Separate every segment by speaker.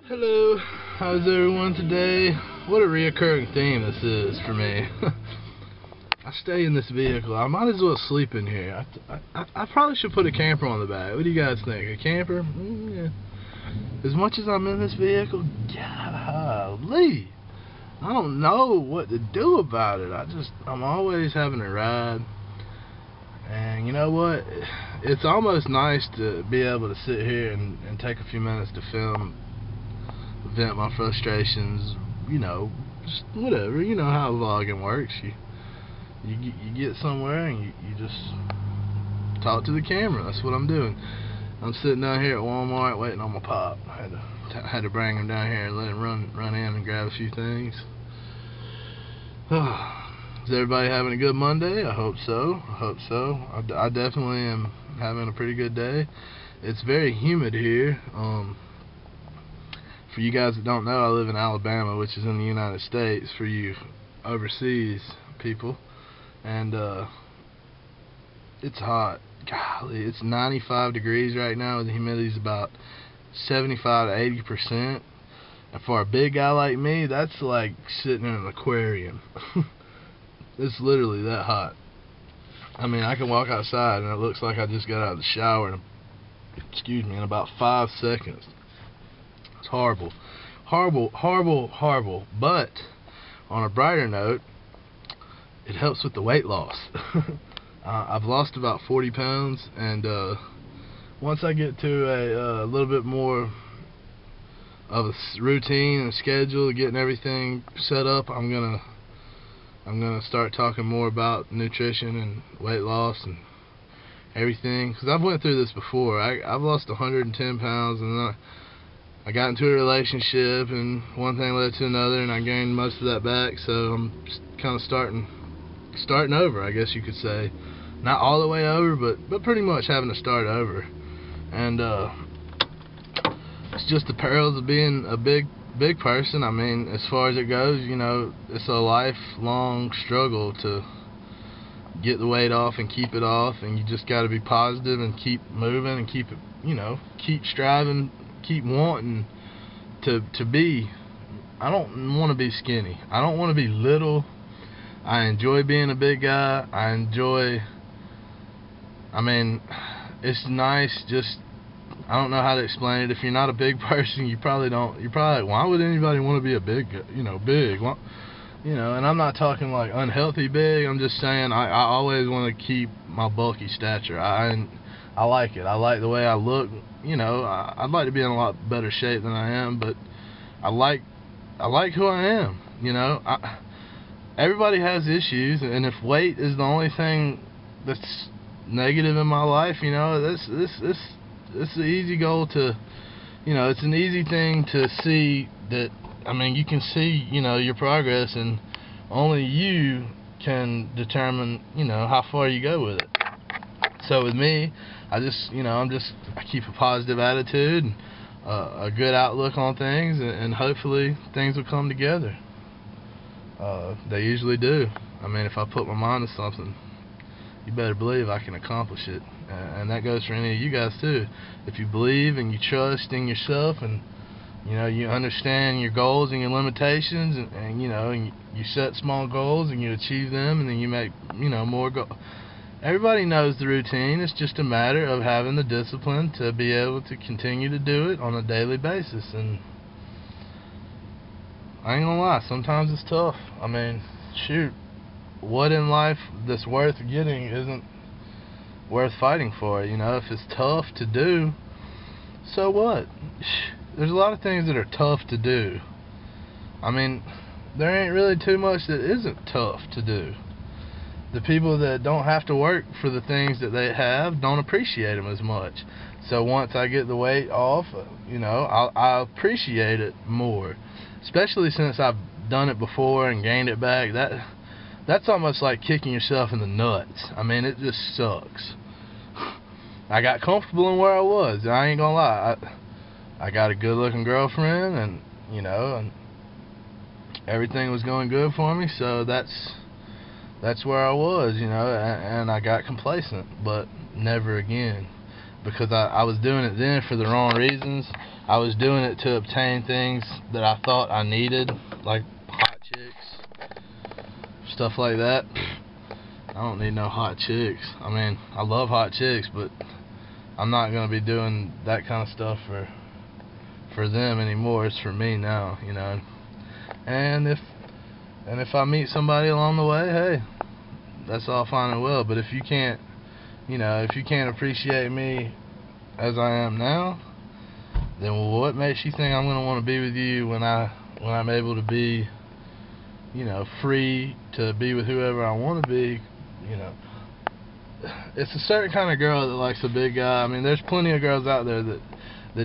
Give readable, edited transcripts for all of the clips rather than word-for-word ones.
Speaker 1: Hello, how's everyone today? What a reoccurring theme this is for me. I stay in this vehicle. I might as well sleep in here. I probably should put a camper on the back. What do you guys think? A camper? Yeah. As much as I'm in this vehicle, golly, I don't know what to do about it. I'm always having a ride. And you know what? It's almost nice to be able to sit here and take a few minutes to film, vent my frustrations, just whatever. You know how vlogging works. You get somewhere and you just talk to the camera. That's what I'm doing. I'm sitting down here at Walmart waiting on my pop. I had to bring him down here and let him run in and grab a few things. Is everybody having a good Monday? I hope so. I definitely am having a pretty good day. It's very humid here. For you guys that don't know, I live in Alabama, which is in the United States, for you overseas people. And it's hot. Golly, it's 95 degrees right now. The humidity's about 75 to 80%. And for a big guy like me, that's like sitting in an aquarium. It's literally that hot. I mean, I can walk outside and it looks like I just got out of the shower in about 5 seconds. It's horrible. Horrible. But on a brighter note, it helps with the weight loss. I've lost about 40 pounds, and once I get to a little bit more of a routine and schedule, getting everything set up, I'm gonna start talking more about nutrition and weight loss and everything, because I've went through this before. I've lost 110 pounds, and then I got into a relationship, and one thing led to another, and I gained most of that back. So I'm just kind of starting over, I guess you could say. Not all the way over, but pretty much having to start over. And it's just the perils of being a big person. I mean, as far as it goes, it's a lifelong struggle to get the weight off and keep it off, and you just got to be positive and keep moving and keep striving, keep wanting to be. I don't want to be skinny. I don't want to be little. I enjoy being a big guy. I mean, it's nice. I don't know how to explain it. If you're not a big person, you're probably like, why would anybody want to be a big? Well, and I'm not talking like unhealthy big. I'm just saying I always want to keep my bulky stature. I like it. I like the way I look. I'd like to be in a lot better shape than I am, but I like who I am. Everybody has issues, and if weight is the only thing that's negative in my life, it's an easy goal to, it's an easy thing to see that. I mean, you can see, your progress, and only you can determine, how far you go with it. So with me, I keep a positive attitude, and a good outlook on things, and hopefully things will come together. They usually do. I mean, if I put my mind to something, you better believe I can accomplish it. And that goes for any of you guys too. If you believe and you trust in yourself, and you understand your goals and your limitations, and you set small goals and you achieve them, and then you make more goals. Everybody knows the routine. It's just a matter of having the discipline to be able to continue to do it on a daily basis. And I ain't gonna lie, sometimes it's tough. I mean, shoot, what in life that's worth getting isn't worth fighting for? If it's tough to do, so what? There's a lot of things that are tough to do. I mean, there ain't really too much that isn't tough to do. The people that don't have to work for the things that they have don't appreciate them as much. So once I get the weight off, I'll appreciate it more. Especially since I've done it before and gained it back. That's almost like kicking yourself in the nuts. I mean, it just sucks. I got comfortable in where I was. I ain't gonna lie. I got a good-looking girlfriend, and and everything was going good for me. So that's where I was, and I got complacent. But never again. because I was doing it then for the wrong reasons. I was doing it to obtain things that I thought I needed, like hot chicks, stuff like that. I don't need no hot chicks. I mean, I love hot chicks, but I'm not gonna be doing that kind of stuff for them anymore. It's for me now, you know. And if I meet somebody along the way, hey, that's all fine and well. But if you can't, you know, if you can't appreciate me as I am now, then what makes you think I'm gonna want to be with you when I'm able to be, you know, free to be with whoever I want to be? You know, it's a certain kind of girl that likes a big guy. I mean, there's plenty of girls out there that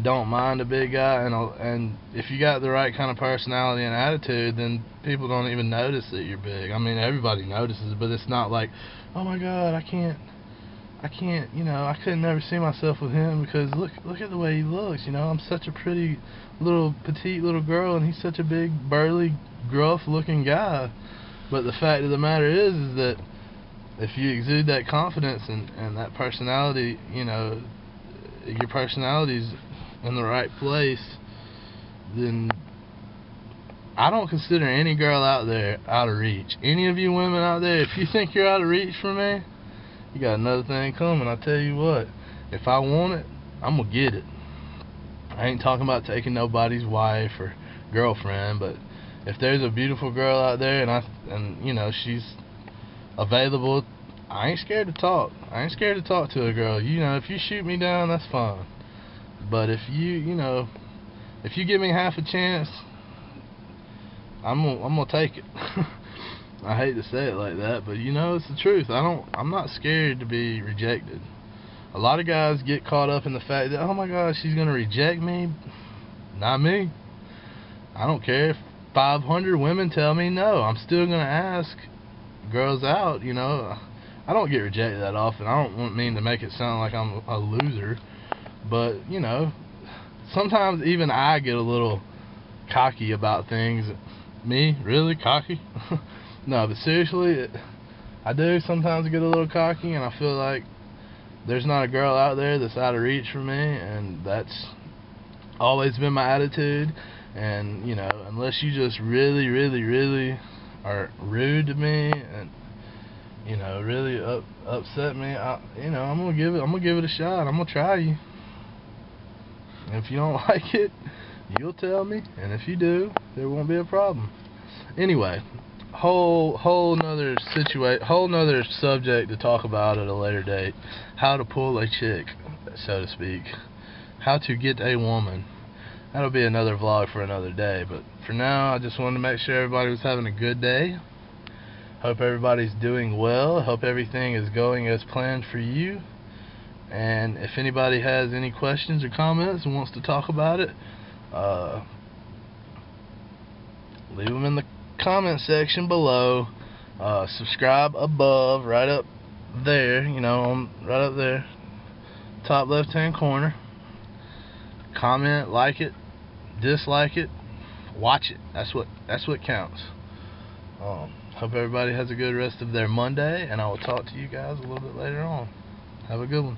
Speaker 1: don't mind a big guy, and if you got the right kind of personality and attitude, then people don't even notice that you're big. I mean, everybody notices it, but it's not like, oh my God, I can't, you know, I couldn't never see myself with him because look at the way he looks, you know, I'm such a pretty little petite little girl and he's such a big burly gruff looking guy. But the fact of the matter is that if you exude that confidence and that personality, you know, your personality's in the right place, then I don't consider any girl out there out of reach. Any of you women out there, if you think you're out of reach for me, you got another thing coming. I tell you what, if I want it, I'm gonna get it. I ain't talking about taking nobody's wife or girlfriend, but if there's a beautiful girl out there and you know she's available, I ain't scared to talk. I ain't scared to talk to a girl. You know, if you shoot me down, that's fine. But if you know, if you give me half a chance, I'm gonna take it. I hate to say it like that, but you know, it's the truth. I'm not scared to be rejected. A lot of guys get caught up in the fact that, oh my God, she's gonna reject me. Not me. I don't care if 500 women tell me no. I'm still gonna ask girls out, you know. I don't get rejected that often. I don't mean to make it sound like I'm a loser, but you know, sometimes even I get a little cocky about things. Me? Really? Cocky? No, but seriously, I do sometimes get a little cocky, and I feel like there's not a girl out there that's out of reach for me, and that's always been my attitude. And you know, unless you just really, really, really are rude to me and you know really upset me, you know, I'm gonna give it a shot. I'm gonna try you. And if you don't like it, you'll tell me, and if you do, there won't be a problem. Anyway, whole nother subject to talk about at a later date. How to pull a chick, so to speak. How to get a woman. That'll be another vlog for another day, but for now I just wanted to make sure everybody was having a good day. Hope everybody's doing well. Hope everything is going as planned for you. And if anybody has any questions or comments and wants to talk about it, leave them in the comment section below. Subscribe above, right up there, you know, right up there, top left hand corner. Comment, like it, dislike it, watch it. That's what counts. Hope everybody has a good rest of their Monday, and I will talk to you guys a little bit later on. Have a good one.